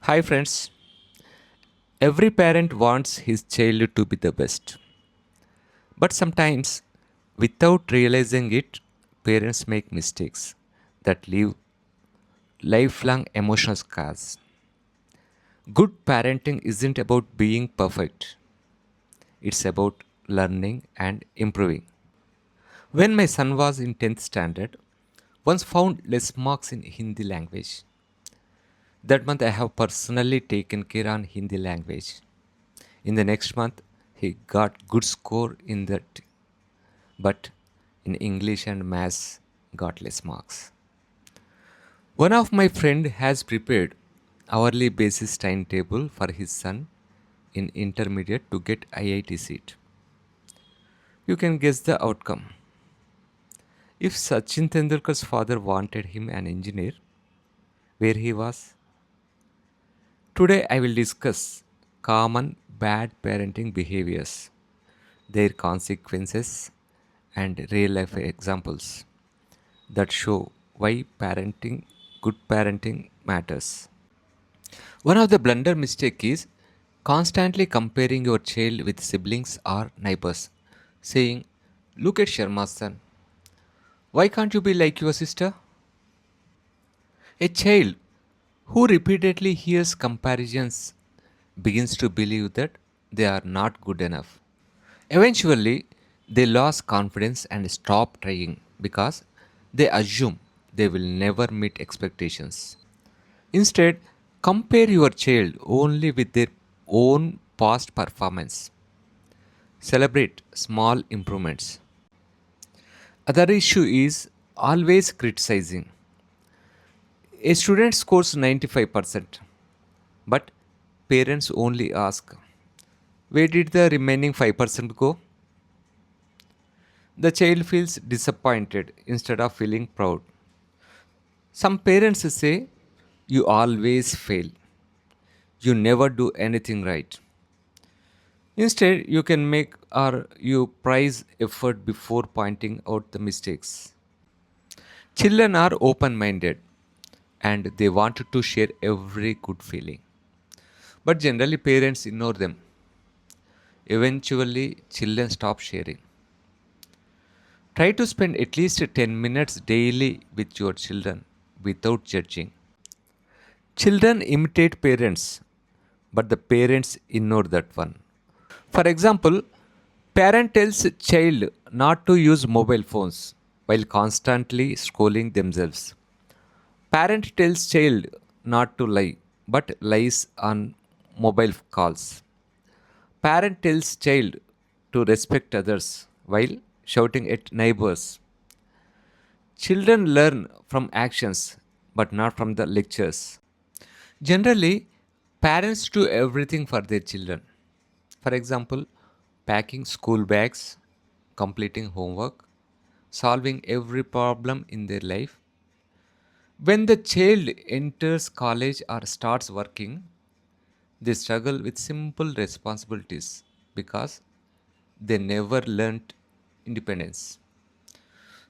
Hi, friends. Every parent wants his child to be the best. But sometimes, without realizing it, parents make mistakes that leave lifelong emotional scars. Good parenting isn't about being perfect, it's about learning and improving. When my son was in 10th standard, once found less marks in Hindi language. That month I have personally taken care on Hindi language. In the next month, he got good score in that, but in English and Maths got less marks. One of my friend has prepared hourly basis timetable for his son in intermediate to get IIT seat. You can guess the outcome. If Sachin Tendulkar's father wanted him an engineer, where he was. Today I will discuss common bad parenting behaviors, their consequences, and real life examples that show why good parenting matters. One of the blunder mistake is constantly comparing your child with siblings or neighbors, saying, "Look at Sharma's son. Why can't you be like your sister?" A child who repeatedly hears comparisons begins to believe that they are not good enough. Eventually, they lose confidence and stop trying because they assume they will never meet expectations. Instead, compare your child only with their own past performance. Celebrate small improvements. Other issue is always criticizing. A student scores 95%, but parents only ask, "Where did the remaining 5% go?" The child feels disappointed instead of feeling proud. Some parents say, "You always fail. You never do anything right." Instead, you can make or you prize effort before pointing out the mistakes. Children are open minded and they want to share every good feeling. But generally, parents ignore them. Eventually, children stop sharing. Try to spend at least 10 minutes daily with your children without judging. Children imitate parents, but the parents ignore that one. For example, parent tells child not to use mobile phones while constantly scrolling themselves. Parent tells child not to lie but lies on mobile calls. Parent tells child to respect others while shouting at neighbors. Children learn from actions but not from the lectures. Generally, parents do everything for their children. For example, packing school bags, completing homework, solving every problem in their life. When the child enters college or starts working, they struggle with simple responsibilities because they never learnt independence.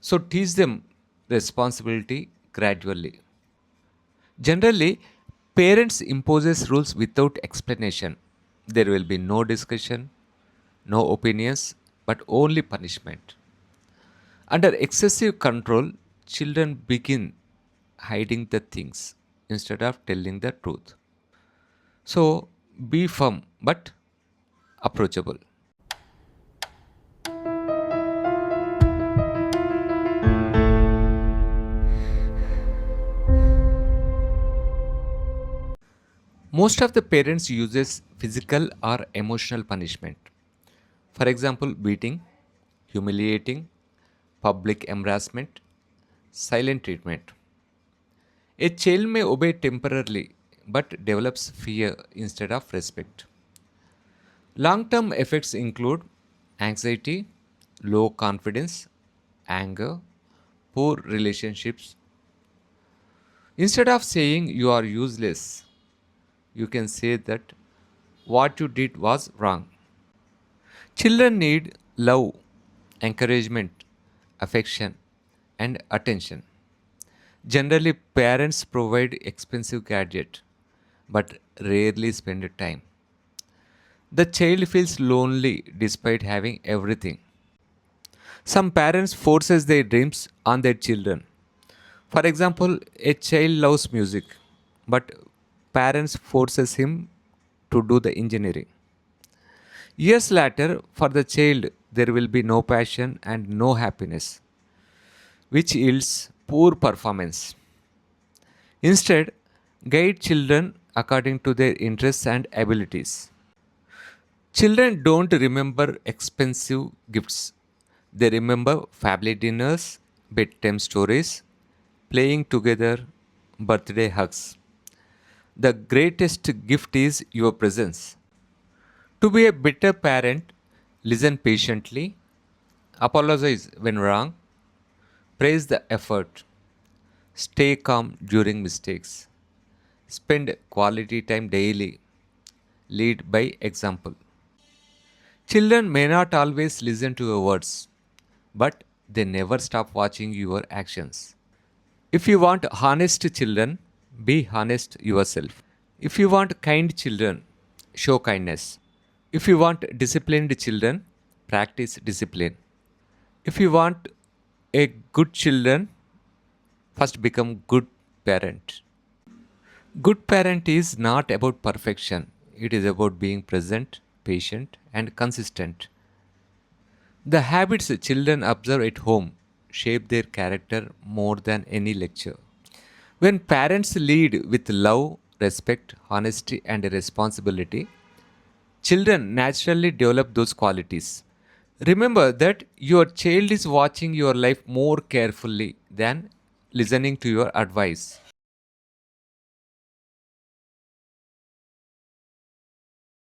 So teach them responsibility gradually. Generally, parents imposes rules without explanation. There will be no discussion, no opinions, but only punishment. Under excessive control, children begin hiding the things instead of telling the truth. So be firm but approachable. Most of the parents uses physical or emotional punishment. For example, beating, humiliating, public embarrassment, silent treatment. A child may obey temporarily but develops fear instead of respect. Long term effects include anxiety, low confidence, anger, poor relationships. Instead of saying you are useless, you can say that what you did was wrong. Children need love, encouragement, affection, and attention. Generally, parents provide expensive gadget, but rarely spend time. The child feels lonely despite having everything. Some parents forces their dreams on their children. For example, a child loves music, but parents forces him to do the engineering. Years later, for the child, there will be no passion and no happiness, which yields poor performance. Instead, guide children according to their interests and abilities. Children don't remember expensive gifts. They remember family dinners, bedtime stories, playing together, birthday hugs. The greatest gift is your presence. To be a better parent, listen patiently, apologize when wrong, praise the effort, stay calm during mistakes, spend quality time daily, lead by example. Children may not always listen to your words, but they never stop watching your actions. If you want honest children, be honest yourself. If you want kind children, show kindness. If you want disciplined children, practice discipline. If you want a good children, first become good parent. Good parent is not about perfection. It is about being present, patient and consistent. The habits children observe at home shape their character more than any lecture. When parents lead with love, respect, honesty, and responsibility, children naturally develop those qualities. Remember that your child is watching your life more carefully than listening to your advice.